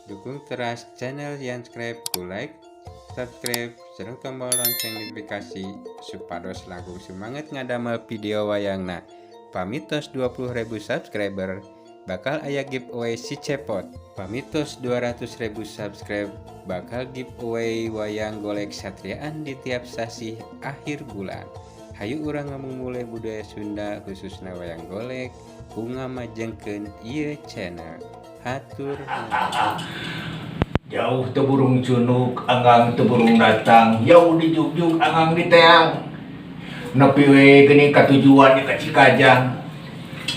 Dukung terus channel Yanscribe ku like, subscribe, serta tombol lonceng notifikasi supados langkung semangat ngadamel video wayangna. Pamitos 20.000 subscriber bakal aya giveaway si cepot. Pamitos 200.000 subscribe bakal giveaway wayang golek satriaan di tiap sasi akhir bulan. Hayu urang ngamumule budaya Sunda khususna wayang golek ku ngamajengkeun ieu channel. Hatur jauh teburung cunuk anggang teburung datang jauh di jugjug anggang di teang nepi we geuning katujuan di Cikajang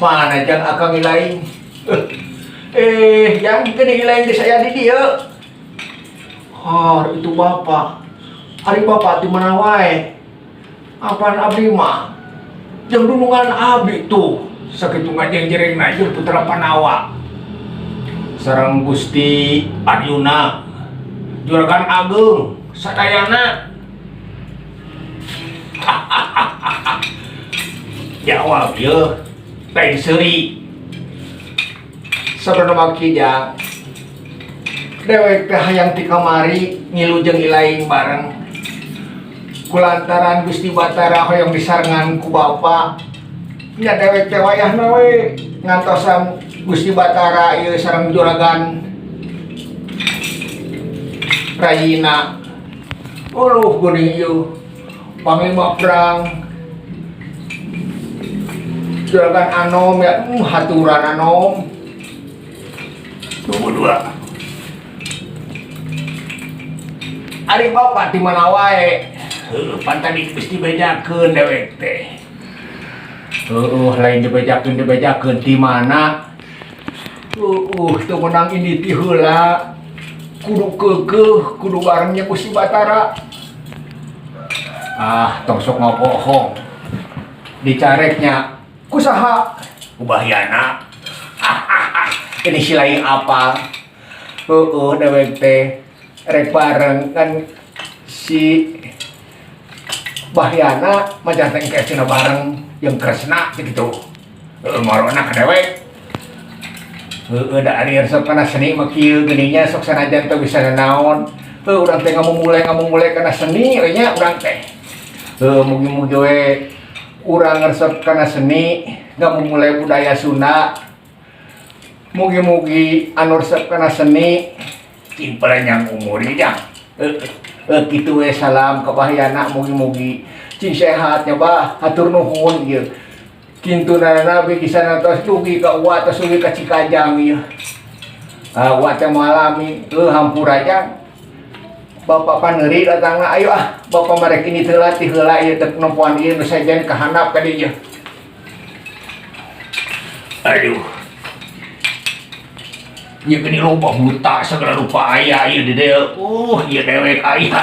mana jang akang ilaing yang geuning ilaing di saya di dieu itu bapak ari bapak di mana wae apaan abdi mah jeung dunungan abdi tuh sakitu ngajeng-jerengna jeung putra Panawa sareng Gusti Arjuna Juragan Agung sadayana jawab ye lain seuri sabanana kijang dewek teh hayang ti kamari ngilujeng ilaing bareng kulantaran Gusti Batara hoyong disarengan ku bapa nya dewek teh wayahna we ngantosan Gusti Batara ieu sareng Juragan Rayina uluh geuning ieu panglima perang Juragan Anom ya haturan Anom nomor 2 ari bapak di mana wae pantan Gusti bejakeun dewek teh lain dibejakeun di mana teu menang ini ti heula kudu keukeuh kudu barengnya Gusti Batara tong sok ngabohong dicareknya kusaha kubahyana ini si lain apa dewek teh rek bareng kan si bahyana macam teh cenah bareng yang kresna gitu marona ka dewek da ari resep kana seni mah kieu geuningnya sok sanajan teh bisa nanaon urang teh ngamumule kana seni we nya urang teh mugi-mugi we urang resep kana seni ngamumule budaya Sunda mugi-mugi anu resep kana seni timpelan umur nya kitu we salam ka bahyana mugi-mugi cing sehat nya bah hatur nuhun ieu kintuna nabi kisana tos dugi ka uwa tos dugi ka Cikajang ieu uwa teh malami hampura aja bapak paneuri datangna ayo bapak marek ini teu latih heula ieu teh nempuan ieu nu sajen kahandap ka dieu aduh ieu geuning loba buta segala rupa aya ieu di dieu ieu dewek aya